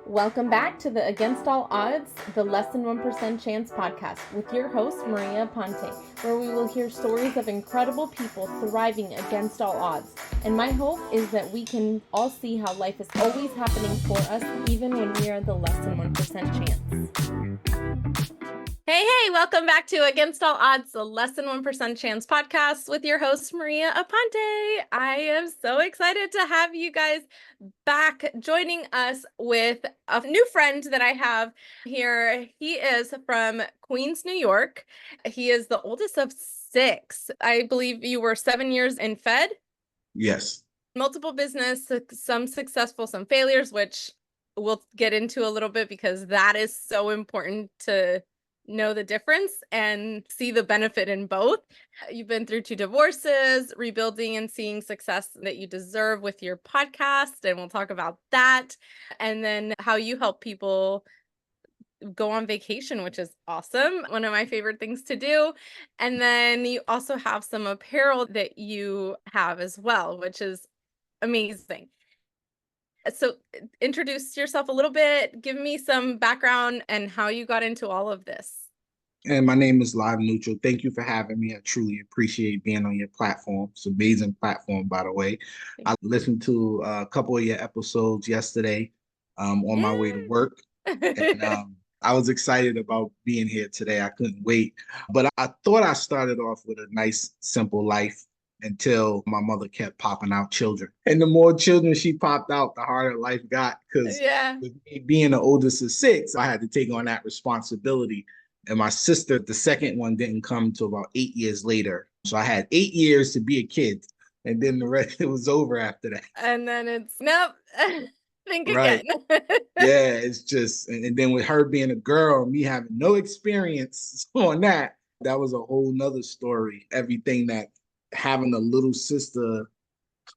Welcome back to the Against All Odds, the Less Than 1% Chance podcast with your host, Maria Ponte, where we will hear stories of incredible people thriving against all odds. And my hope is that we can all see how life is always happening for us, even when we are the less than 1% chance. Hey, welcome back to Against All Odds, the Less Than 1% Chance podcast with your host, Maria Aponte. I am so excited to have you guys back joining us with a new friend that I have here. He is from Queens, New York. He is the oldest of 6. I believe you were 7 years in Fed. Yes. Multiple business, some successful, some failures, which we'll get into a little bit because that is so important to know the difference and see the benefit in both. You've been through 2 divorces, rebuilding and seeing success that you deserve with your podcast, and we'll talk about that. And then how you help people go on vacation, which is awesome. One of my favorite things to do. And then you also have some apparel that you have as well, which is amazing. So introduce yourself a little bit, give me some background and how you got into all of this. And my name is Lyve Neutral. Thank you for having me. I truly appreciate being on your platform. It's an amazing platform, by the way. I listened to a couple of your episodes yesterday on my way to work. And I was excited about being here today. I couldn't wait. But I thought I started off with a nice, simple life until my mother kept popping out children. And the more children she popped out, the harder life got. Because with me being the oldest of 6, I had to take on that responsibility. And my sister, the second one, didn't come until about 8 years later. So I had 8 years to be a kid. And then the rest, it was over after that. And then it's, nope, think right. again. Yeah, it's just, and then with her being a girl, me having no experience on that, that was a whole nother story. Everything that having a little sister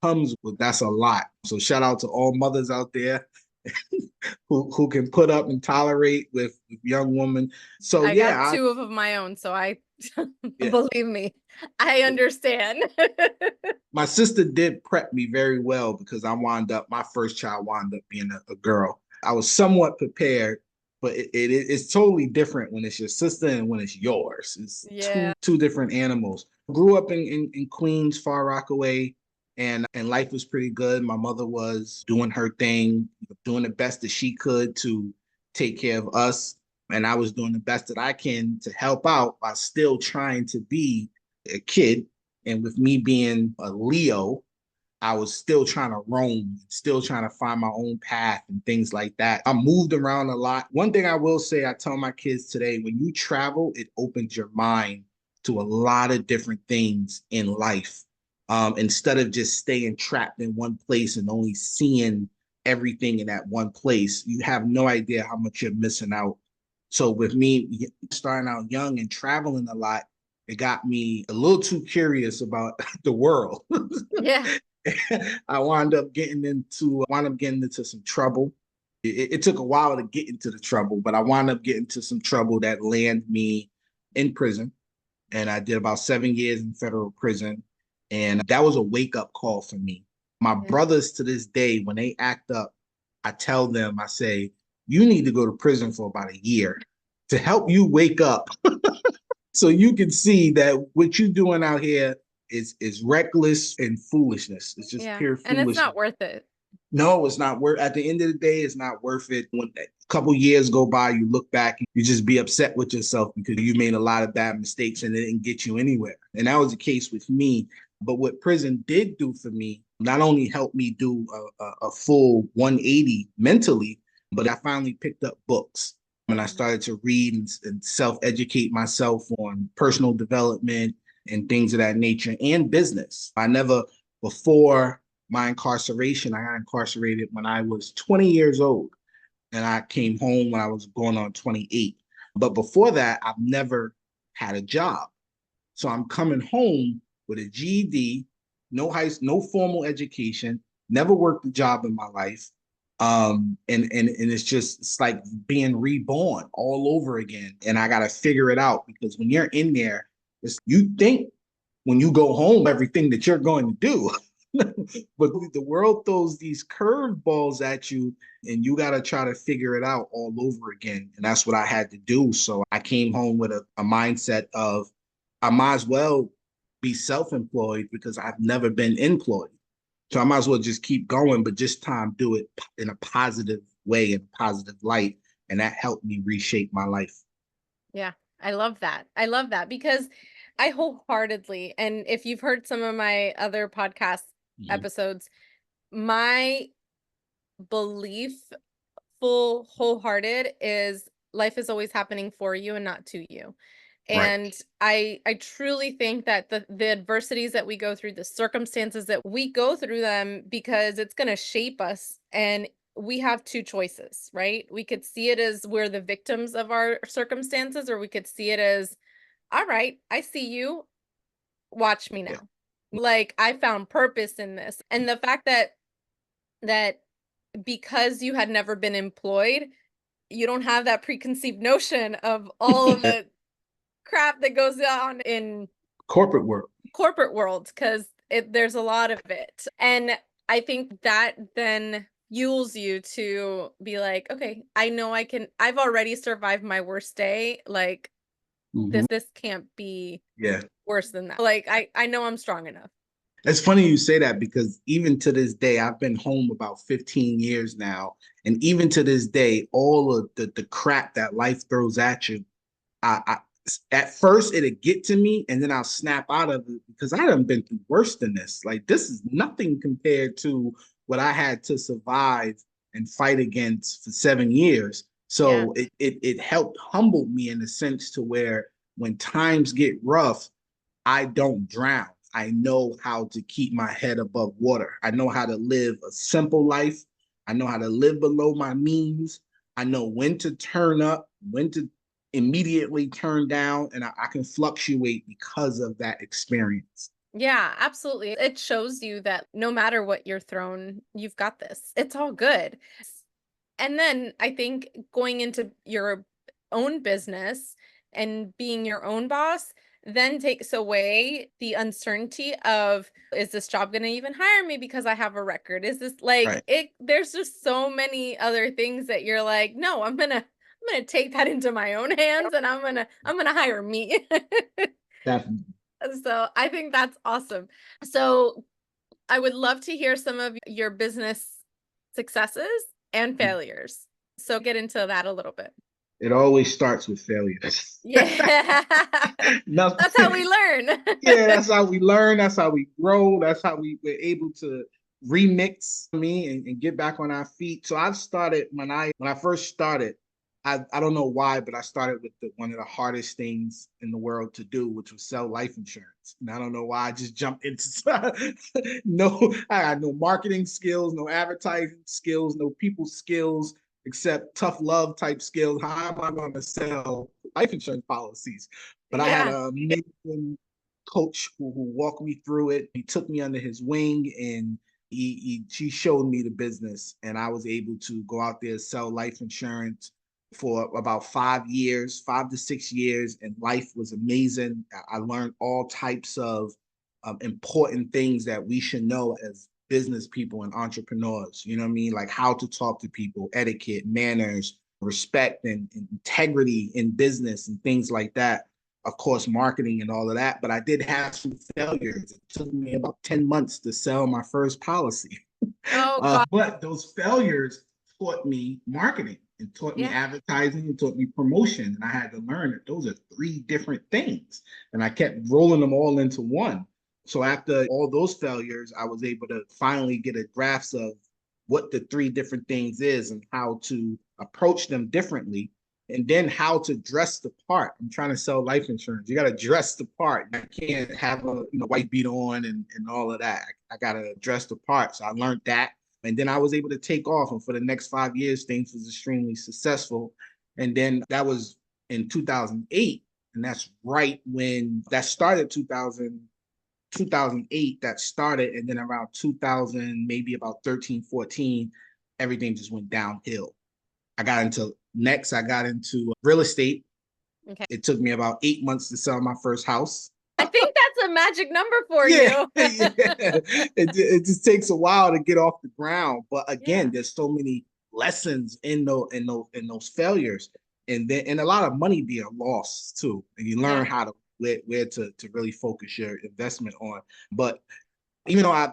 comes with, that's a lot. So shout out to all mothers out there who can put up and tolerate with young women. So I got 2 of my own, so I believe me, I understand. My sister did prep me very well because my first child wound up being a girl. I was somewhat prepared, but it's totally different when it's your sister and when it's yours. It's two different animals. Grew up in Queens, Far Rockaway, and life was pretty good. My mother was doing her thing, doing the best that she could to take care of us. And I was doing the best that I can to help out while still trying to be a kid. And with me being a Leo, I was still trying to roam, still trying to find my own path and things like that. I moved around a lot. One thing I will say, I tell my kids today, when you travel, it opens your mind to a lot of different things in life. Instead of just staying trapped in one place and only seeing everything in that one place, you have no idea how much you're missing out. So with me starting out young and traveling a lot, it got me a little too curious about the world. I wound up getting into some trouble. It took a while to get into the trouble, but I wound up getting into some trouble that landed me in prison. And I did about 7 years in federal prison. And that was a wake-up call for me. My brothers to this day, when they act up, I tell them, I say, you need to go to prison for about a year to help you wake up. So you can see that what you're doing out here is reckless and foolishness. It's just pure foolishness. And it's not worth it. No, it's not worth. At the end of the day, it's not worth it. When a couple years go by, you look back, you just be upset with yourself because you made a lot of bad mistakes and it didn't get you anywhere. And that was the case with me. But what prison did do for me, not only helped me do a full 180 mentally, but I finally picked up books. And I started to read and self-educate myself on personal development and things of that nature and business. Before my incarceration, I got incarcerated when I was 20 years old. And I came home when I was going on 28. But before that, I've never had a job. So I'm coming home with a GED, no formal education, never worked a job in my life. And it's like being reborn all over again. And I got to figure it out because when you're in there, you think when you go home, everything that you're going to do. But the world throws these curveballs at you, and you got to try to figure it out all over again. And that's what I had to do. So I came home with a mindset of I might as well be self-employed because I've never been employed. So I might as well just keep going, but just time do it in a positive way, in a positive light. And that helped me reshape my life. Yeah, I love that. I love that because I wholeheartedly, and if you've heard some of my other podcast Mhm. episodes, my belief, wholehearted, is life is always happening for you and not to you. Right. And I truly think that the adversities that we go through, the circumstances that we go through them because it's going to shape us. And we have two choices, right? We could see it as we're the victims of our circumstances, or we could see it as, all right, I see you, watch me Yeah. now. Like, I found purpose in this. And the fact that because you had never been employed, you don't have that preconceived notion of all of the crap that goes on in Corporate world. corporate world, because there's a lot of it. And I think that then fuels you to be like, okay, I know I've already survived my worst day. Like, Mhm. this can't be Yeah. worse than that. Like, I know I'm strong enough. It's funny you say that because even to this day, I've been home about 15 years now. And even to this day, all of the crap that life throws at you, I at first it'll get to me and then I'll snap out of it because I done been through worse than this. Like this is nothing compared to what I had to survive and fight against for 7 years. Yeah. So it helped humble me in a sense to where when times get rough, I don't drown. I know how to keep my head above water. I know how to live a simple life. I know how to live below my means. I know when to turn up, when to immediately turn down, and I can fluctuate because of that experience. Yeah, absolutely. It shows you that no matter what you're thrown, you've got this. It's all good. And then I think going into your own business and being your own boss then takes away the uncertainty of, is this job going to even hire me because I have a record? Is this like Right. it? There's just so many other things that you're like, no, I'm gonna take that into my own hands, and I'm gonna hire me. Definitely. So I think that's awesome. So I would love to hear some of your business successes and failures. So get into that a little bit. It always starts with failures. Yeah. That's how we Nothing. learn. Yeah, that's how we learn. That's how we grow. That's how we were able to remix me and get back on our feet. So I started when I first started. I don't know why, but I started with one of the hardest things in the world to do, which was sell life insurance. And I don't know why I just jumped into no. I had no marketing skills, no advertising skills, no people skills, except tough love type skills. How am I going to sell life insurance policies? But I had Yeah. a amazing coach who walked me through it. He took me under his wing and she showed me the business, and I was able to go out there sell life insurance for about 5 years, 5 to 6 years, and life was amazing. I learned all types of important things that we should know as business people and entrepreneurs. You know what I mean? Like how to talk to people, etiquette, manners, respect, and integrity in business, and things like that. Of course, marketing and all of that. But I did have some failures. It took me about 10 months to sell my first policy. Oh God. But those failures taught me marketing and taught me Yeah. advertising and taught me promotion. And I had to learn that those are three different things. And I kept rolling them all into one. So after all those failures, I was able to finally get a grasp of what the three different things is and how to approach them differently, and then how to dress the part. I'm trying to sell life insurance. You got to dress the part. I can't have a white beat on and all of that. I got to dress the part. So I learned that. And then I was able to take off. And for the next 5 years, things was extremely successful. And then that was in 2008. And that's right when that started 2008 that started. And then around 2000, maybe about 13, 14, everything just went downhill. I got into real estate. Okay. It took me about 8 months to sell my first house. I think that's a magic number for Yeah, you. yeah. It just takes a while to get off the ground. But again, Yeah. there's so many lessons in those failures, and then and a lot of money being lost too. And you learn Yeah. how to where to really focus your investment on. But even though I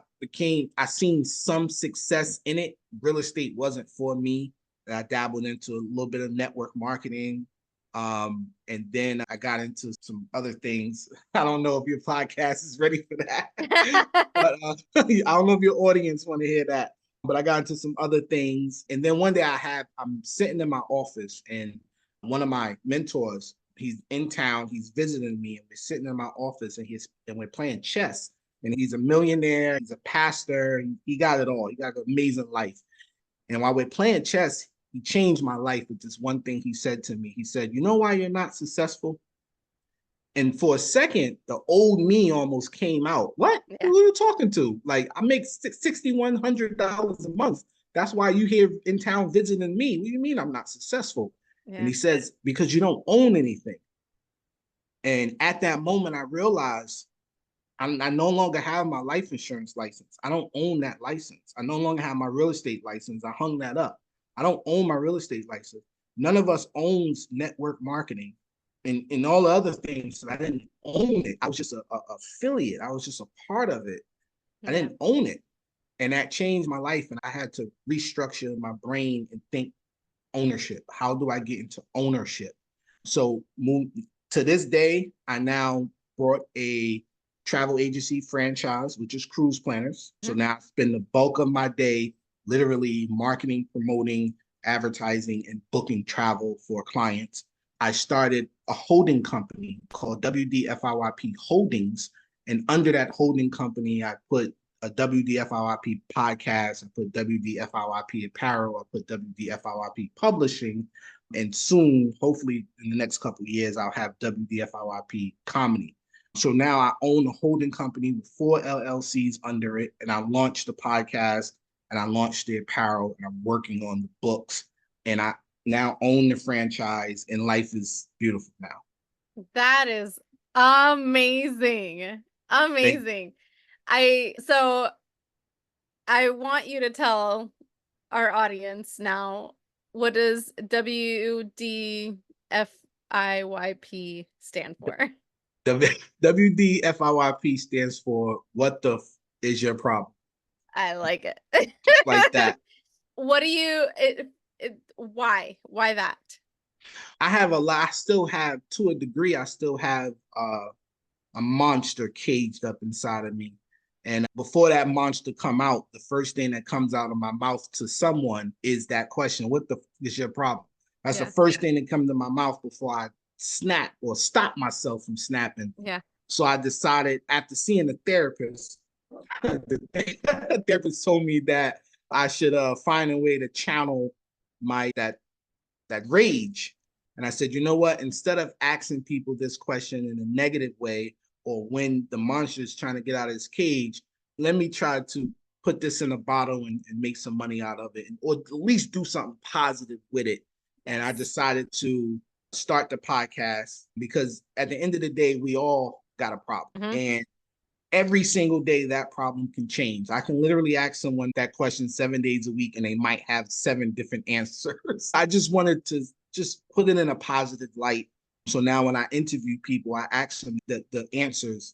seen some success in it, real estate wasn't for me. I dabbled into a little bit of network marketing. And then I got into some other things. I don't know if your podcast is ready for that, but I don't know if your audience want to hear that. But I got into some other things. And then one day I'm sitting in my office and one of my mentors, he's in town, he's visiting me, and we're sitting in my office and we're playing chess. And he's a millionaire, he's a pastor, he got it all. He got an amazing life. And while we're playing chess, he changed my life with this one thing he said to me. He said, "You know why you're not successful?" And for a second, the old me almost came out. What? Yeah. Who are you talking to? Like, I make $6,100 a month. That's why you here in town visiting me. What do you mean I'm not successful? Yeah. And he says, because you don't own anything. And at that moment, I realized I no longer have my life insurance license. I don't own that license. I no longer have my real estate license. I hung that up. I don't own my real estate license. None of us owns network marketing and all the other things. I didn't own it. I was just a affiliate. I was just a part of it. I Yeah. didn't own it. And that changed my life. And I had to restructure my brain and think ownership. How do I get into ownership? So to this day, I now brought a travel agency franchise, which is Cruise Planners. So now I spend the bulk of my day literally marketing, promoting, advertising, and booking travel for clients. I started a holding company called WDFIYP Holdings. And under that holding company, I put a WDFIYP podcast, I put WDFIYP apparel, I put WDFIYP publishing, and soon, hopefully in the next couple of years, I'll have WDFIYP comedy. So now I own a holding company with 4 LLCs under it, and I launched the podcast and I launched the apparel, and I'm working on the books, and I now own the franchise, and life is beautiful now. That is amazing. Amazing. So I want you to tell our audience now, what does WDFIYP stand for? WDFIYP stands for what the is your problem? I like it. Just like that. What do you, why that? I still have, to a degree, I still have a monster caged up inside of me. And before that monster come out, the first thing that comes out of my mouth to someone is that question, what the is your problem? That's the first thing that comes to my mouth before I snap or stop myself from snapping. Yeah. So I decided, after seeing the therapist, the therapist told me that I should find a way to channel that rage. And I said, you know what? Instead of asking people this question in a negative way, or when the monster is trying to get out of his cage, let me try to put this in a bottle and make some money out of it, or at least do something positive with it. And I decided to start the podcast because at the end of the day, we all got a problem. And every single day that problem can change. I can literally ask someone that question 7 days a week and they might have 7 different answers. I just wanted to just put it in a positive light. So now when I interview people, I ask them that the answers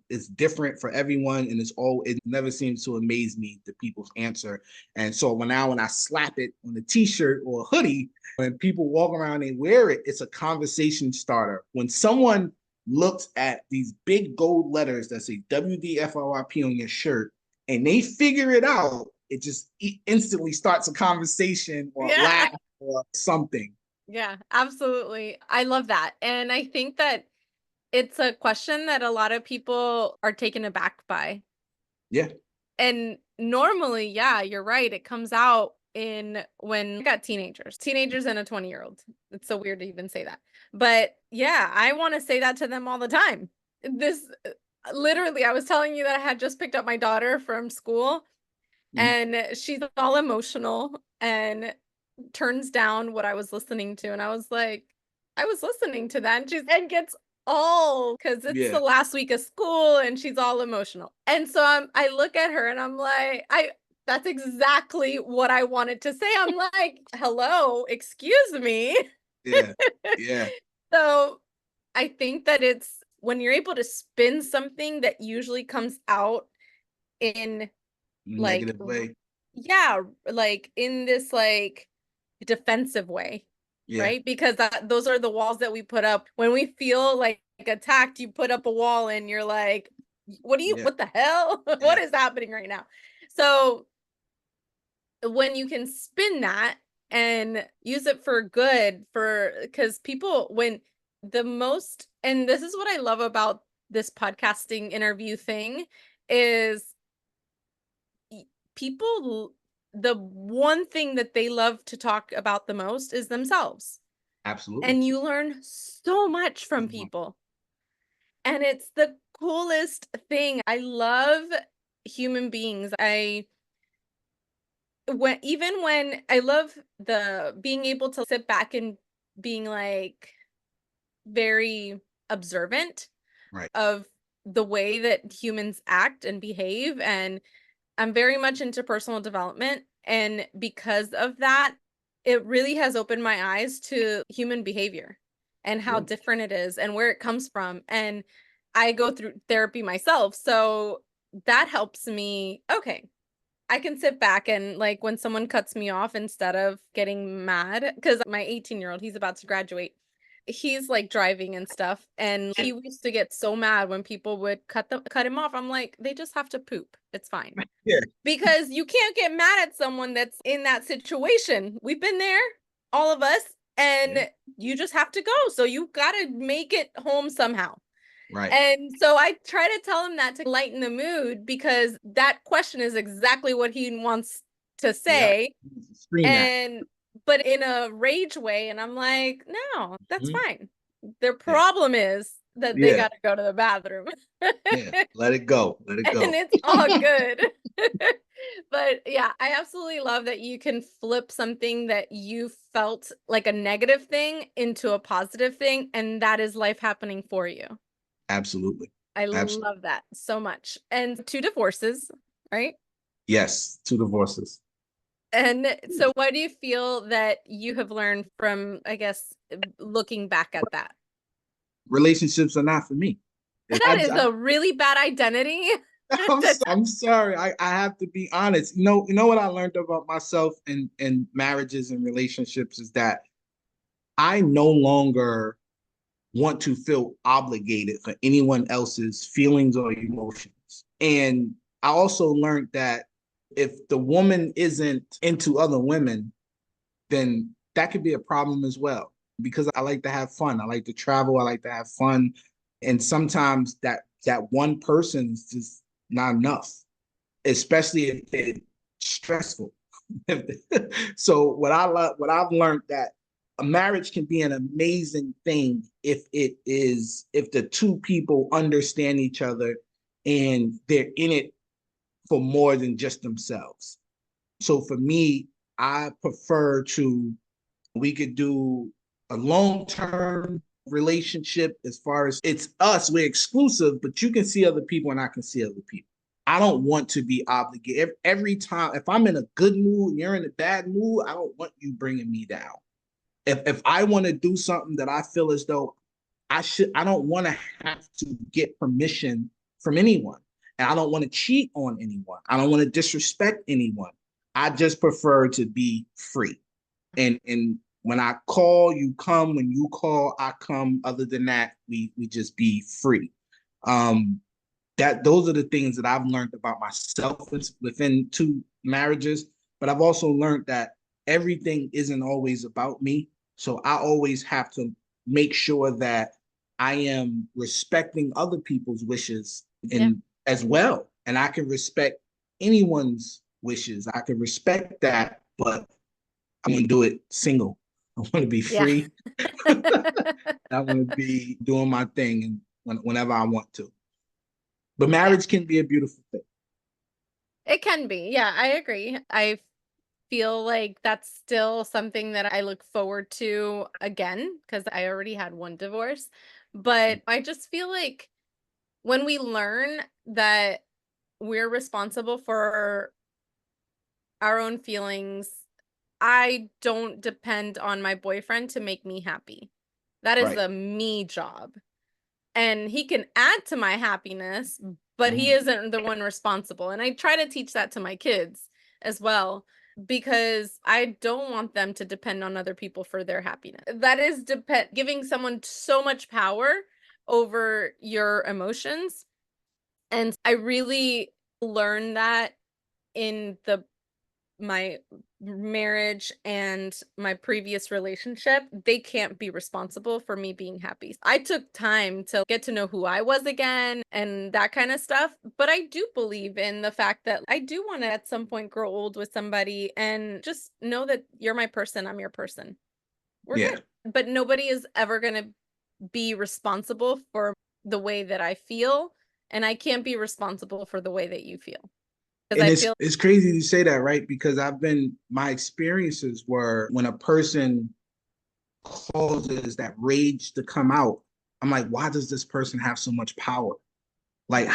is different for everyone. And it never seems to amaze me, the people's answer. And so when I slap it on a t-shirt or a hoodie, when people walk around and wear it, it's a conversation starter. When someone looks at these big gold letters that say WDFIYP on your shirt and they figure it out, it just instantly starts a conversation or a laugh or something. Yeah, absolutely. I love that. And I think that it's a question that a lot of people are taken aback by. Yeah. And normally, yeah, you're right. It comes out when I got teenagers and a 20-year-old. It's so weird to even say that. But yeah, I want to say that to them all the time. Literally, I was telling you that I had just picked up my daughter from school and she's all emotional and turns down what I was listening to. And I was like, I was listening to that. And gets all because it's Yeah. the last week of school and she's all emotional. And so I look at her and I'm like, that's exactly what I wanted to say. I'm like, hello, excuse me. Yeah. Yeah. So I think that it's when you're able to spin something that usually comes out in like, Negative way. yeah, like in this like defensive way, Yeah. right? Because those are the walls that we put up when we feel like attacked. You put up a wall and you're like, Yeah. what the hell? What Yeah. is happening right now? So when you can spin that and use it for good, because people, when the most, and this is what I love about this podcasting interview thing is people, the one thing that they love to talk about the most is themselves. Absolutely. And you learn so much from people. And it's the coolest thing. I love human beings. When I love the being able to sit back and being like very observant Right. of the way that humans act and behave. And I'm very much into personal development. And because of that, it really has opened my eyes to human behavior and how Yeah. different it is and where it comes from. And I go through therapy myself. So that helps me. Okay, I can sit back and like when someone cuts me off, instead of getting mad, because my 18-year-old, he's about to graduate. He's like driving and stuff, and he used to get so mad when people would cut him off. I'm like, they just have to poop. It's fine. Yeah. Because you can't get mad at someone that's in that situation. We've been there, all of us, Yeah. and you just have to go. So you got to make it home somehow. Right. And so I try to tell him that to lighten the mood because that question is exactly what he wants to Yeah. say. Scream at. And but in a rage way. And I'm like, no, that's Mhm. fine. Their Yeah. problem is that they Yeah. got to go to the bathroom. Yeah. Let it go. Let it And go. it's all good. But yeah, I absolutely love that you can flip something that you felt like a negative thing into a positive thing, and that is life happening for you. Absolutely. I Absolutely. love that so much. And 2 divorces, right? Yes. 2 divorces. And so what do you feel that you have learned from, I guess, looking back at that? Relationships are not for me. That is a really bad identity. I'm sorry. I have to be honest. You know what I learned about myself in marriages and relationships is that I no longer want to feel obligated for anyone else's feelings or emotions. And I also learned that if the woman isn't into other women, then that could be a problem as well. Because I like to have fun. I like to travel. I like to have fun. And sometimes that one person is just not enough, especially if it's stressful. So what I've learned that a marriage can be an amazing thing if the two people understand each other and they're in it for more than just themselves. So for me, I prefer to we could do a long-term relationship as far as it's us, we're exclusive, but you can see other people and I can see other people. I don't want to be obligated. Every time, if I'm in a good mood and you're in a bad mood, I don't want you bringing me down. If I want to do something that I feel as though I don't want to have to get permission from anyone. And I don't want to cheat on anyone. I don't want to disrespect anyone. I just prefer to be free. And when I call, you come. When you call, I come. Other than that, we just be free. Um, that those are the things that I've learned about myself within 2 marriages. But I've also learned that everything isn't always about me. So I always have to make sure that I am respecting other people's wishes Yeah. and as well. And I can respect anyone's wishes. I can respect that, but I'm gonna do it single. I want to be Yeah. free. I want to be doing my thing and whenever I want to. But Yeah. marriage can be a beautiful thing. It can be. Yeah, I agree. I feel like that's still something that I look forward to again because I already had one divorce. But I just feel like when we learn that we're responsible for our own feelings, I don't depend on my boyfriend to make me happy. That is Right. a me job. And he can add to my happiness, but he Mhm. isn't the one responsible. And I try to teach that to my kids as well, because I don't want them to depend on other people for their happiness. That is giving someone so much power over your emotions. And I really learned that in my marriage and my previous relationship. They can't be responsible for me being happy. I took time to get to know who I was again and that kind of stuff. But I do believe in the fact that I do want to at some point grow old with somebody and just know that you're my person, I'm your person. We're Yeah. good. But nobody is ever going to be responsible for the way that I feel. And I can't be responsible for the way that you feel. Because And I feel it's crazy to say that, right? Because my experiences were when a person causes that rage to come out, I'm like, why does this person have so much power? Like,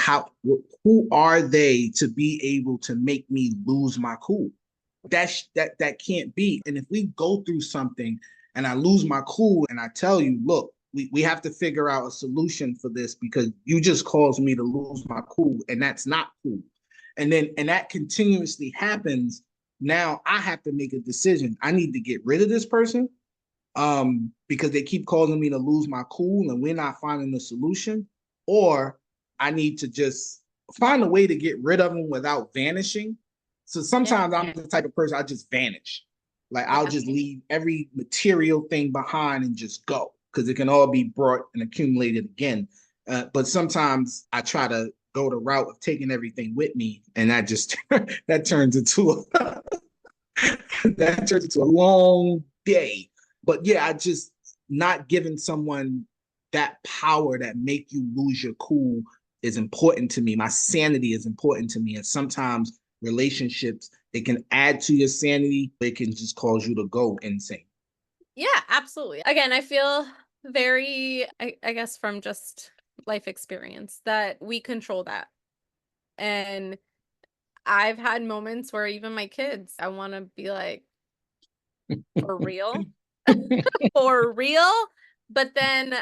who are they to be able to make me lose my cool? That can't be. And if we go through something and I lose my cool and I tell you, look, we have to figure out a solution for this because you just caused me to lose my cool, and that's not cool. And that continuously happens. Now I have to make a decision. I need to get rid of this person because they keep causing me to lose my cool and we're not finding the solution, or I need to just find a way to get rid of them without vanishing. So sometimes I'm the type of person I just vanish. Like I'll just leave every material thing behind and just go because it can all be brought and accumulated again. But sometimes I try to go the route of taking everything with me, and that just that turns into a long day. But yeah, I just not giving someone that power that make you lose your cool is important to me. My sanity is important to me. And sometimes relationships, it can add to your sanity. It can just cause you to go insane. Yeah, absolutely. Again, I feel very, I guess from just life experience that we control that. And I've had moments where even my kids, I want to be like, for real? For real? But then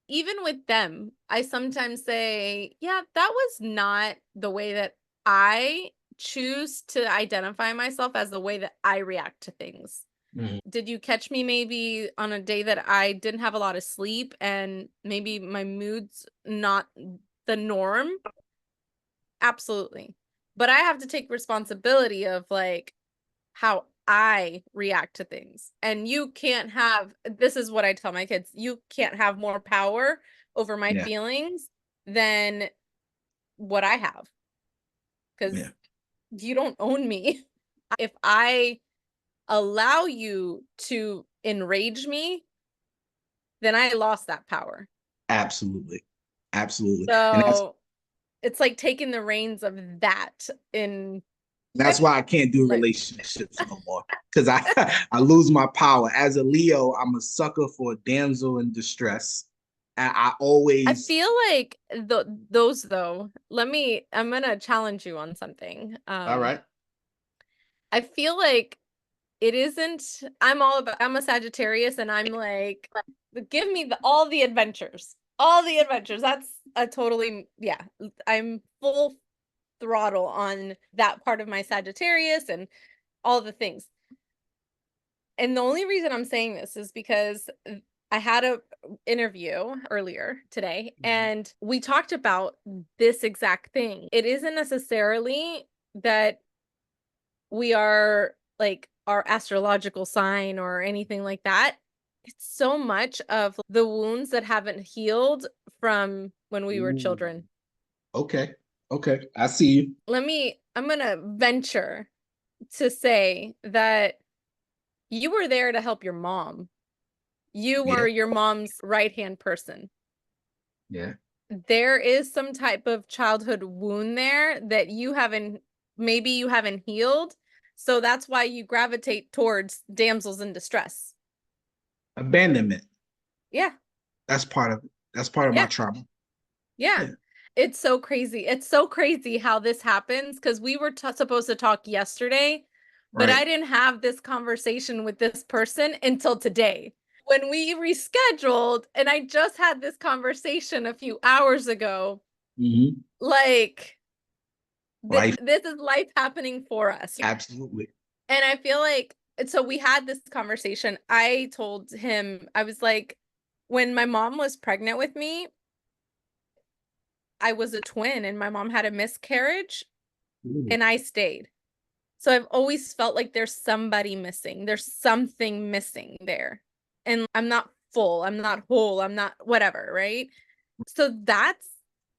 even with them, I sometimes say, yeah, that was not the way that I choose to identify myself as the way that I react to things. Mhm. Did you catch me maybe on a day that I didn't have a lot of sleep and maybe my mood's not the norm? Absolutely. But I have to take responsibility of like how I react to things. And you can't have, this is what I tell my kids, you can't have more power over my Yeah. feelings than what I have. Because Yeah. you don't own me. If I allow you to enrage me, then I lost that power. Absolutely. Absolutely. And So it's like taking the reins of that in that's why I can't do like relationships no more. Because I lose my power. As a Leo, I'm a sucker for a damsel in distress. And I I always feel like those though, I'm gonna challenge you on something. all right. I feel like it isn't, I'm a Sagittarius and I'm like, give me all the adventures. All the adventures. That's a totally, yeah. I'm full throttle on that part of my Sagittarius and all the things. And the only reason I'm saying this is because I had a interview earlier today and we talked about this exact thing. It isn't necessarily that we are like our astrological sign or anything like that. It's so much of the wounds that haven't healed from when we were Ooh, children. okay. Okay. I see you. I'm gonna venture to say that you were there to help your mom. You Yeah. were your mom's right-hand person. Yeah. There is some type of childhood wound there that maybe you haven't healed. So that's why you gravitate towards damsels in distress. Abandonment. Yeah. That's part of it. That's part of my Yeah. trauma. Yeah. Yeah. It's so crazy. It's so crazy how this happens because we were supposed to talk yesterday, but Right. I didn't have this conversation with this person until today. When we rescheduled, and I just had this conversation a few hours ago, like Life. this is life happening for us. Absolutely. And I feel like, so we had this conversation. I told him, I was like, when my mom was pregnant with me, I was a twin and my mom had a miscarriage Ooh. and I stayed. So I've always felt like there's somebody missing. There's something missing there. And I'm not full. I'm not whole. I'm not whatever, right? So that's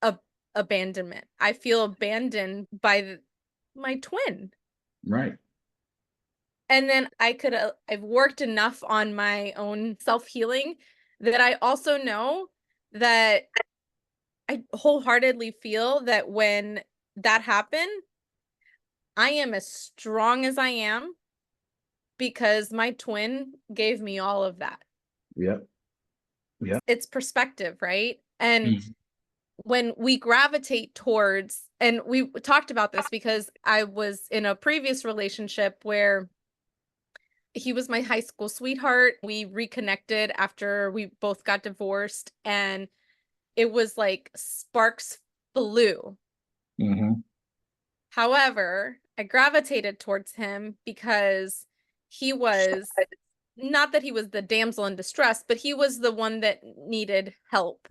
a abandonment. I feel abandoned by my twin. Right. And then I've worked enough on my own self-healing that I also know that I wholeheartedly feel that when that happened, I am as strong as I am because my twin gave me all of that. Yep. Yep. It's perspective, right? And Mhm. when we gravitate towards, and we talked about this because I was in a previous relationship where he was my high school sweetheart. We reconnected after we both got divorced, and it was like sparks flew. Mhm. However, I gravitated towards him because he was not that he was the damsel in distress, but he was the one that needed help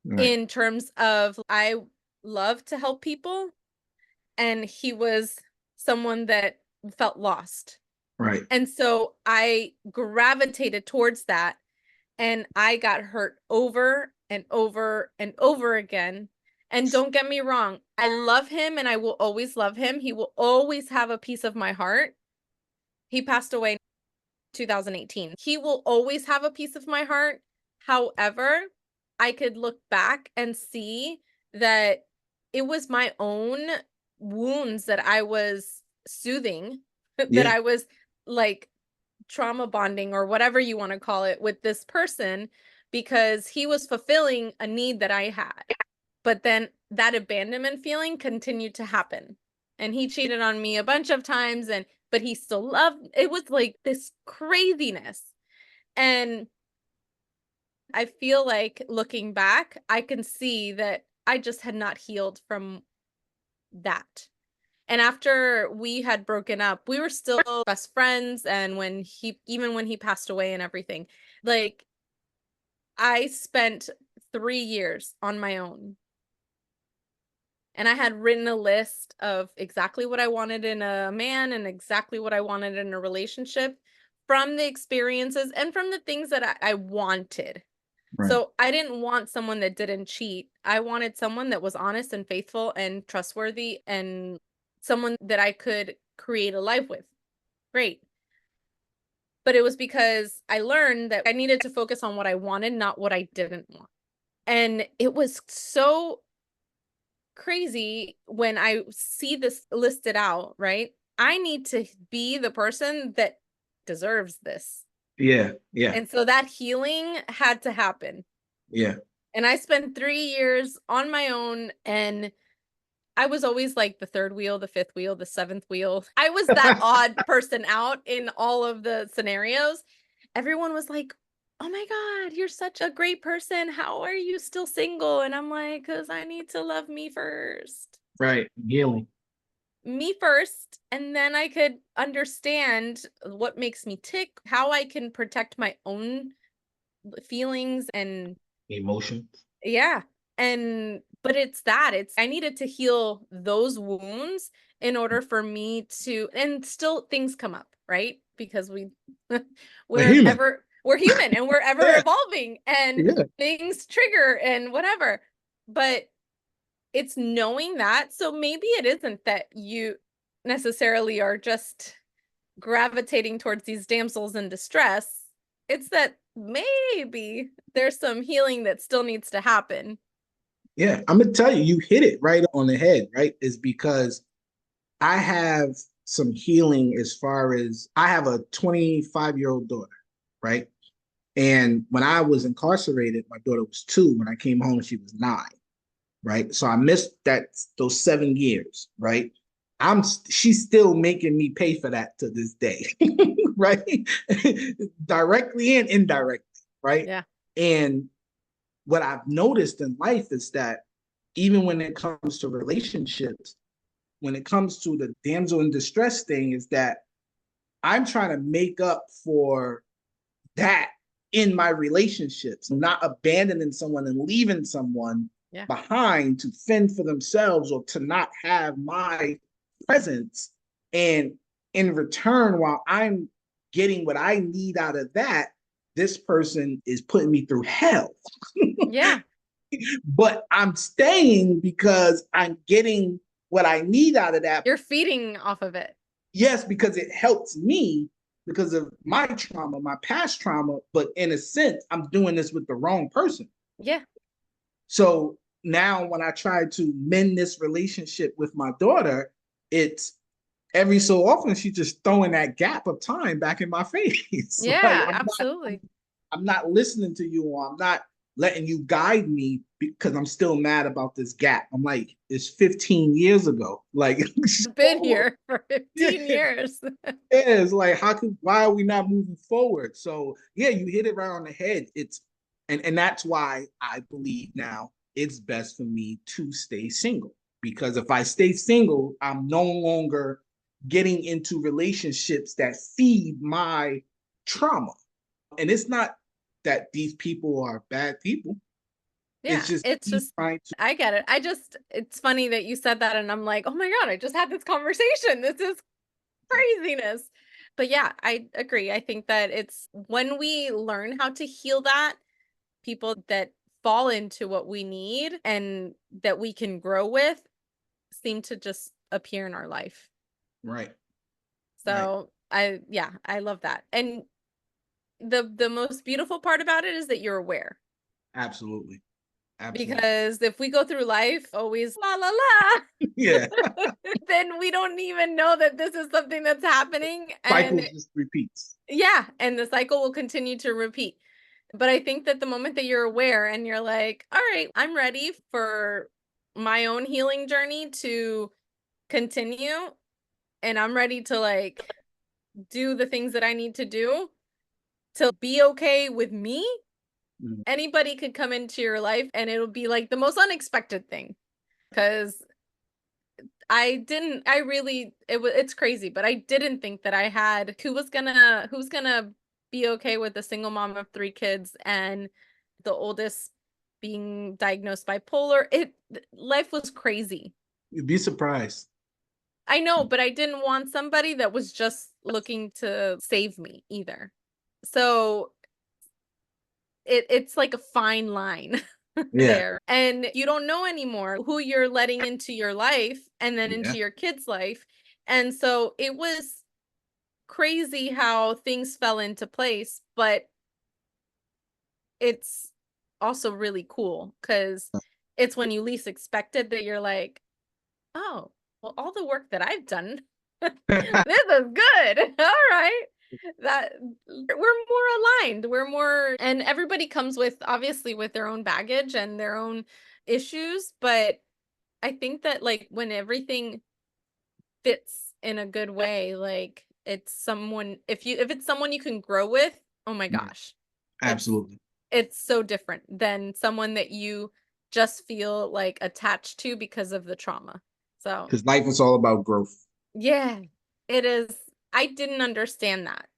Right. in terms of I love to help people, and he was someone that felt lost. Right. And so I gravitated towards that, and I got hurt over and over and over again. And don't get me wrong, I love him and I will always love him. He will always have a piece of my heart. He passed away in 2018. He will always have a piece of my heart. However, I could look back and see that it was my own wounds that I was soothing, that Yeah. I was like trauma bonding or whatever you want to call it with this person because he was fulfilling a need that I had. But then that abandonment feeling continued to happen. And he cheated on me a bunch of times but he still loved it was like this craziness. And I feel like looking back, I can see that I just had not healed from that. And after we had broken up, we were still best friends. And even when he passed away and everything, like I spent 3 years on my own. And I had written a list of exactly what I wanted in a man and exactly what I wanted in a relationship from the experiences and from the things that I wanted. Right. So I didn't want someone that didn't cheat. I wanted someone that was honest and faithful and trustworthy and someone that I could create a life with. Great. But it was because I learned that I needed to focus on what I wanted, not what I didn't want. And it was so crazy when I see this listed out, right? I need to be the person that deserves this. Yeah. Yeah. And so that healing had to happen. Yeah. And I spent 3 years on my own, and I was always like the third wheel, the fifth wheel, the seventh wheel. I was that odd person out in all of the scenarios. Everyone was like, "Oh my God, you're such a great person. How are you still single?" And I'm like, "'Cause I need to love me first." Right. Healing. Me first, and then I could understand what makes me tick, how I can protect my own feelings and Emotions. yeah. And but it's I needed to heal those wounds in order for me to, and still things come up, right? Because A human. we're human and we're ever Yeah. evolving and Yeah. things trigger and whatever. But it's knowing that. So maybe it isn't that you necessarily are just gravitating towards these damsels in distress. It's that maybe there's some healing that still needs to happen. Yeah. I'm gonna tell you, you hit it right on the head, right? Is because I have some healing as far as I have a 25-year-old daughter, right? And when I was incarcerated, my daughter was 2. When I came home, she was 9. Right. So I missed those 7 years. Right. She's still making me pay for that to this day. Right. Directly and indirectly. Right. Yeah. And what I've noticed in life is that even when it comes to relationships, when it comes to the damsel in distress thing, is that I'm trying to make up for that in my relationships, not abandoning someone and leaving someone Yeah. behind to fend for themselves or to not have my presence. And in return, while I'm getting what I need out of that, this person is putting me through hell. Yeah. But I'm staying because I'm getting what I need out of that. You're feeding off of it. Yes, because it helps me because of my trauma, my past trauma. But in a sense, I'm doing this with the wrong person. Yeah. So now when I try to mend this relationship with my daughter, it's every so often she's just throwing that gap of time back in my face. Like Yeah, absolutely. I'm not listening to you, or I'm not letting you guide me because I'm still mad about this gap. I'm like, it's 15 years ago. Like, I've been here for 15 yeah, years. it's like, why are we not moving forward? So yeah, you hit it right on the head. And that's why I believe now it's best for me to stay single. Because if I stay single, I'm no longer getting into relationships that feed my trauma. And it's not that these people are bad people. Yeah, It's just it's me just, trying to. I get it. It's funny that you said that, and I'm like, oh my God, I just had this conversation. This is craziness. But yeah, I agree. I think that it's when we learn how to heal that, people that fall into what we need and that we can grow with seem to just appear in our life. Right. Right. So I love that. And the most beautiful part about it is that you're aware. Absolutely. Absolutely. Because if we go through life always la la la, Yeah. then we don't even know that this is something that's happening. Cycle And just repeats. yeah, and the cycle will continue to repeat. But I think that the moment that you're aware and you're like, all right, I'm ready for my own healing journey to continue, and I'm ready to like do the things that I need to do to be okay with me. Mhm. Anybody could come into your life and it'll be like the most unexpected thing. Because it's crazy, but I didn't think that I had who's gonna be okay with a single mom of 3 kids and the oldest being diagnosed bipolar. Life was crazy. You'd be surprised. I know, but I didn't want somebody that was just looking to save me either. So it's like a fine line Yeah. there. And you don't know anymore who you're letting into your life and then Yeah. into your kid's life. And so it was crazy how things fell into place, but it's also really cool because it's when you least expect it that you're like, oh, well, all the work that I've done, this is good. All right. That we're more aligned. We're more, and everybody comes with obviously with their own baggage and their own issues, but I think that like when everything fits in a good way, like it's someone if it's someone you can grow with, oh my Yeah. gosh. It's Absolutely. it's so different than someone that you just feel like attached to because of the trauma. So, Because life is all about growth. yeah, it is. I didn't understand that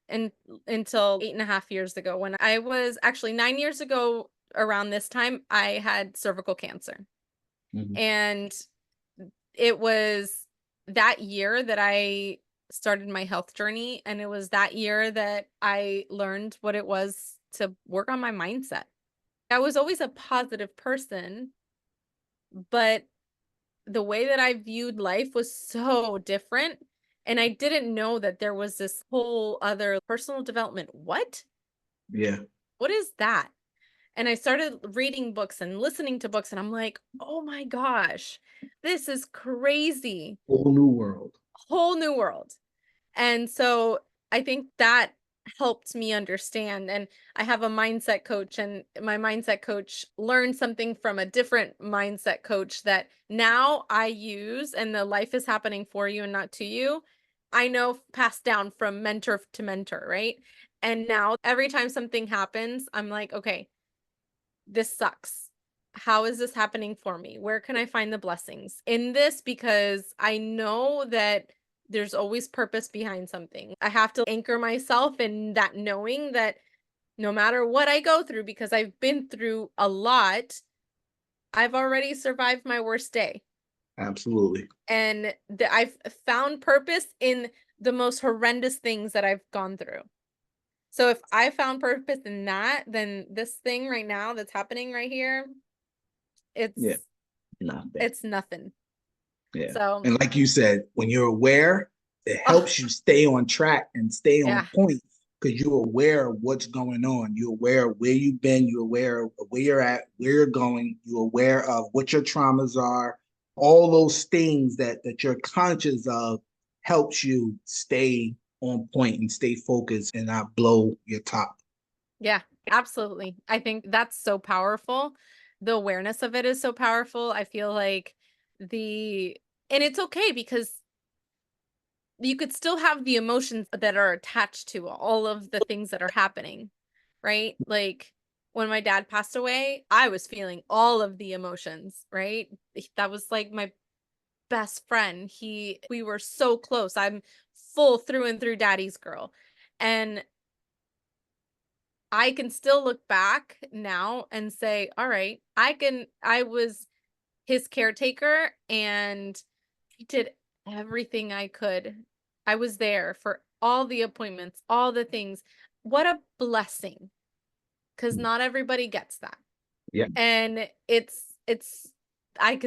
until 8.5 years ago when I was actually 9 years ago around this time, I had cervical cancer. Mhm. And it was that year that I started my health journey. And it was that year that I learned what it was to work on my mindset. I was always a positive person, but the way that I viewed life was so different. And I didn't know that there was this whole other personal development. Yeah. What is that? And I started reading books and listening to books, and I'm like, oh my gosh, this is crazy. Whole new world. Whole new world. And so I think that helped me understand. And I have a mindset coach, and my mindset coach learned something from a different mindset coach that now I use, and the life is happening for you and not to you. I know passed down from mentor to mentor, right? And now every time something happens, I'm like, okay, this sucks. How is this happening for me? Where can I find the blessings in this? Because I know that there's always purpose behind something. I have to anchor myself in that, knowing that no matter what I go through, because I've been through a lot, I've already survived my worst day. Absolutely. And I've found purpose in the most horrendous things that I've gone through. So if I found purpose in that, then this thing right now that's happening right here, Yeah. it's Nothing. it's nothing. Yeah. So, And like you said, when you're aware, it oh, helps you stay on track and stay on yeah, point because you're aware of what's going on. You're aware of where you've been. You're aware of where you're at, where you're going. You're aware of what your traumas are. All those things that you're conscious of helps you stay on point and stay focused and not blow your top. yeah, absolutely. I think that's so powerful. The awareness of it is so powerful. I feel like and it's okay because you could still have the emotions that are attached to all of the things that are happening, right? Like when my dad passed away, I was feeling all of the emotions, right? That was like my best friend. We were so close. I'm full through and through daddy's girl. And I can still look back now and say, all right, I was his caretaker, and I did everything I could. I was there for all the appointments, all the things. What a blessing, because not everybody gets that. Yeah, And it's I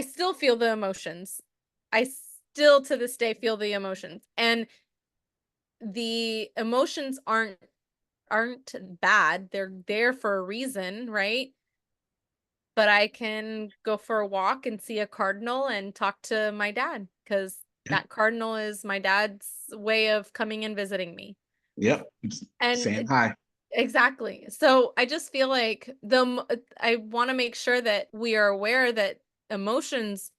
still feel the emotions. I still to this day feel the emotions. And the emotions aren't bad. They're there for a reason, right? But I can go for a walk and see a cardinal and talk to my dad, because yeah, that cardinal is my dad's way of coming and visiting me. yeah. Saying And hi. exactly. So I just feel like I want to make sure that we are aware that emotions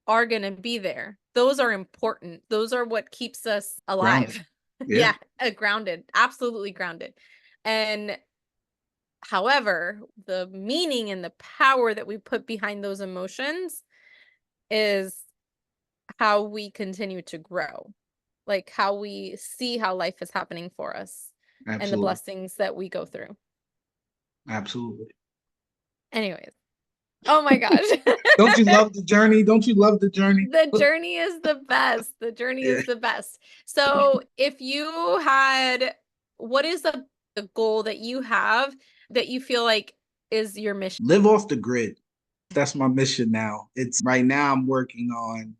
are going to be there. Those are important. Those are what keeps us Grounded. alive. Yeah, Yeah, grounded, absolutely grounded. And however, the meaning and the power that we put behind those emotions is how we continue to grow, like how we see how life is happening for us and the absolutely. blessings that we go through. Absolutely. Anyways, oh my gosh. Don't you love the journey? Don't you love the journey? The journey is the best. The journey Yeah. is the best. So, if you had, what is the goal that you have that you feel like is your mission? Live off the grid. That's my mission now. It's right now I'm working on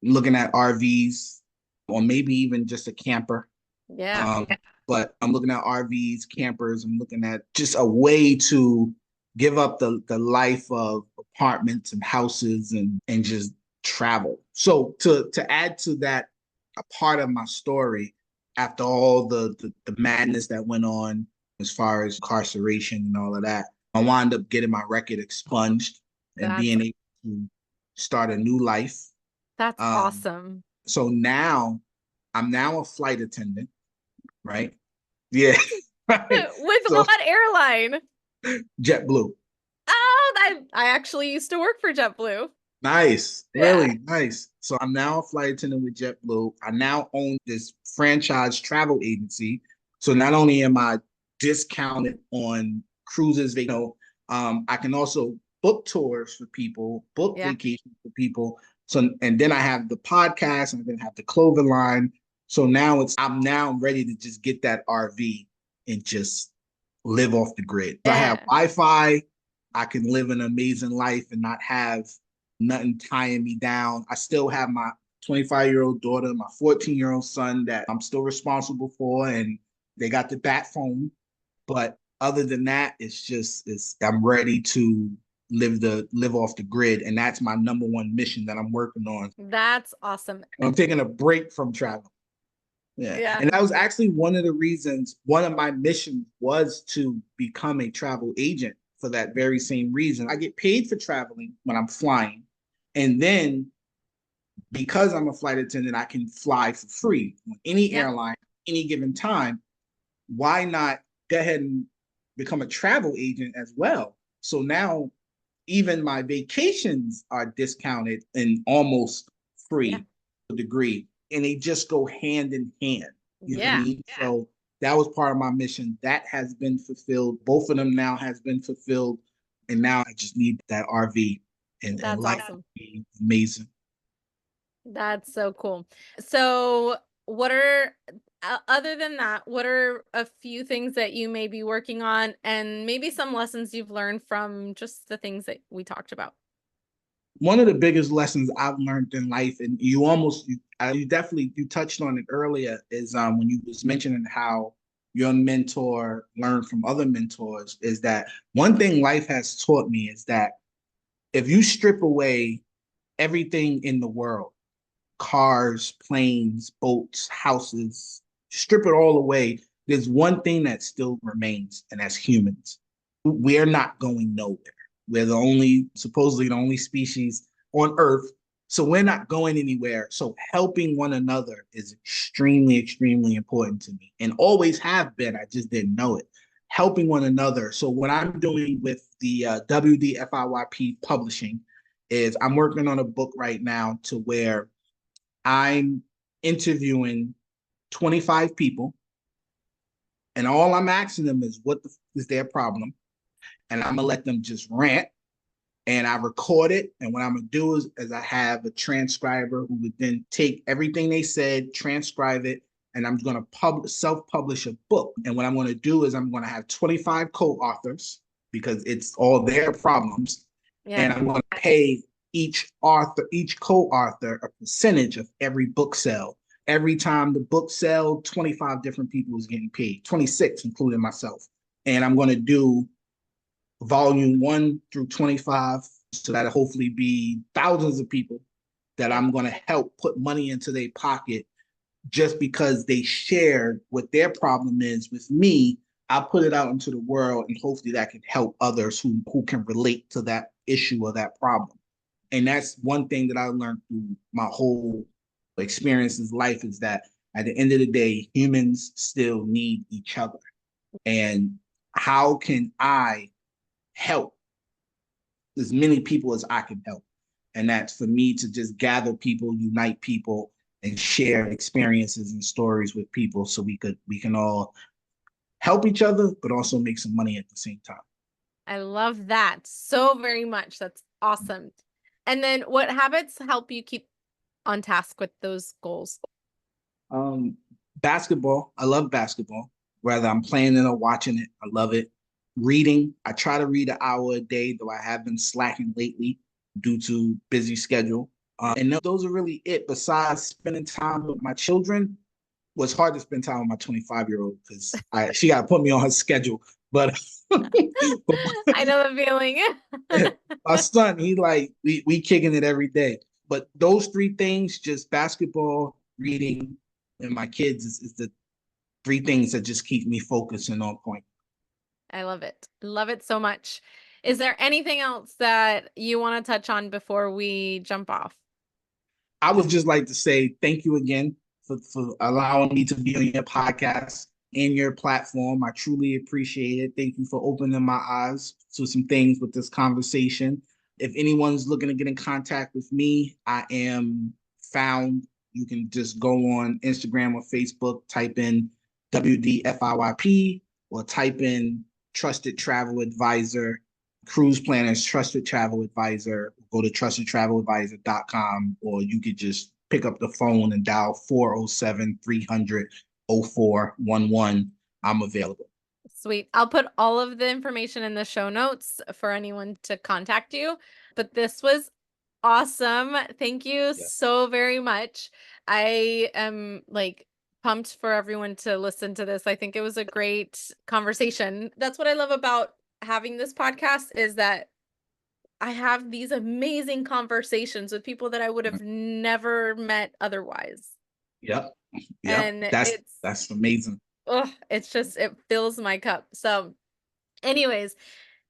looking at RVs or maybe even just a camper. Yeah. Um, but I'm looking at RVs, campers. I'm looking at just a way to give up the life of apartments and houses and just travel. So to add to that, a part of my story after all the madness that went on as far as incarceration and all of that, I wound up getting my record expunged and That's being able to start a new life. that's Um, awesome. so now I'm now a flight attendant, right? Yeah. Right. With So what airline? JetBlue. Oh, I actually used to work for JetBlue. Nice. Yeah. Really nice. So I'm now a flight attendant with JetBlue. I now own this franchise travel agency. So not only am I discounted on cruises, I can also book tours for people, book Yeah. vacations for people. So and then I have the podcast and then have the clothing line. So now I'm now ready to just get that RV and just live off the grid. I have Yeah. Wi-Fi. I can live an amazing life and not have nothing tying me down. I still have my 25-year-old daughter, my 14-year-old son that I'm still responsible for, and they got the bat phone. But other than that, it's I'm ready to live off the grid, and that's my number one mission that I'm working on. That's awesome. I'm taking a break from travel. Yeah. Yeah. And that was actually one of the reasons, one of my missions was to become a travel agent for that very same reason. I get paid for traveling when I'm flying. And then because I'm a flight attendant, I can fly for free on any Yeah. airline, any given time. Why not go ahead and become a travel agent as well? So now even my vacations are discounted and almost Yeah. free to a degree. And they just go hand in hand. You know what I Yeah. mean? So that was part of my mission. That has been fulfilled. Both of them now has been fulfilled. And now I just need that RV and That's life awesome. would be amazing. That's so cool. So, what are, other than that, what are a few things that you may be working on and maybe some lessons you've learned from just the things that we talked about? One of the biggest lessons I've learned in life, and you definitely you touched on it earlier, is when you was mentioning how your mentor learned from other mentors, is that one thing life has taught me is that if you strip away everything in the world, cars, planes, boats, houses, strip it all away, there's one thing that still remains, and that's humans. We're not going nowhere. We're supposedly the only species on Earth. So we're not going anywhere. So helping one another is extremely, extremely important to me and always have been. I just didn't know it. Helping one another. So what I'm doing with the WDFIYP publishing is I'm working on a book right now to where I'm interviewing 25 people, and all I'm asking them is is their problem, and I'm gonna let them just rant, and I record it. And what I'm gonna do is I have a transcriber who would then take everything they said, transcribe it, and I'm gonna self-publish a book. And what I'm gonna do is I'm gonna have 25 co-authors because it's all their problems, Yeah. and I'm gonna pay each co-author a percentage of every book sale. Every time the book sell, 25 different people is getting paid, 26, including myself. And I'm gonna do volume 1 through 25. So that'll hopefully be thousands of people that I'm going to help put money into their pocket just because they shared what their problem is with me. I put it out into the world, and hopefully that can help others who can relate to that issue or that problem. And that's one thing that I learned through my whole experiences life, is that at the end of the day, humans still need each other. And how can I help as many people as I can help? And that's for me to just gather people, unite people, and share experiences and stories with people so we can all help each other, but also make some money at the same time. I love that so very much. That's awesome. And then what habits help you keep on task with those goals? Um, Basketball. I love basketball. Whether I'm playing it or watching it, I love it. Reading. I try to read an hour a day, though I have been slacking lately due to busy schedule. And those are really it. Besides spending time with my children, was hard to spend time with my 25-year-old because she got to put me on her schedule. But, but I know the feeling. my son, he like we kicking it every day. But those three things, just basketball, reading, and my kids, is the three things that just keep me focused and on point. I love it. Love it so much. Is there anything else that you want to touch on before we jump off? I would just like to say thank you again for allowing me to be on your podcast and your platform. I truly appreciate it. Thank you for opening my eyes to some things with this conversation. If anyone's looking to get in contact with me, I am found. You can just go on Instagram or Facebook, type in WDFIYP, or type in Trusted Travel Advisor, Cruise Planners Trusted Travel Advisor. Go to trustedtraveladvisor.com, or you could just pick up the phone and dial 407-300-0411. I'm available. Sweet. I'll put all of the information in the show notes for anyone to contact you. But this was awesome. Thank you Yeah. so very much. I am like pumped for everyone to listen to this. I think it was a great conversation. That's what I love about having this podcast, is that I have these amazing conversations with people that I would have never met otherwise. Yep. Yep. And That's amazing. it fills my cup. So anyways,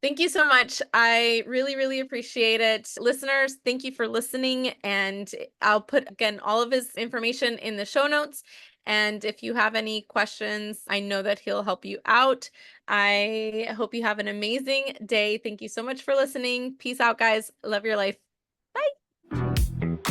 thank you so much. I really, really appreciate it. Listeners, thank you for listening. And I'll put, again, all of his information in the show notes. And if you have any questions, I know that he'll help you out. I hope you have an amazing day. Thank you so much for listening. Peace out, guys. Love your life. Bye.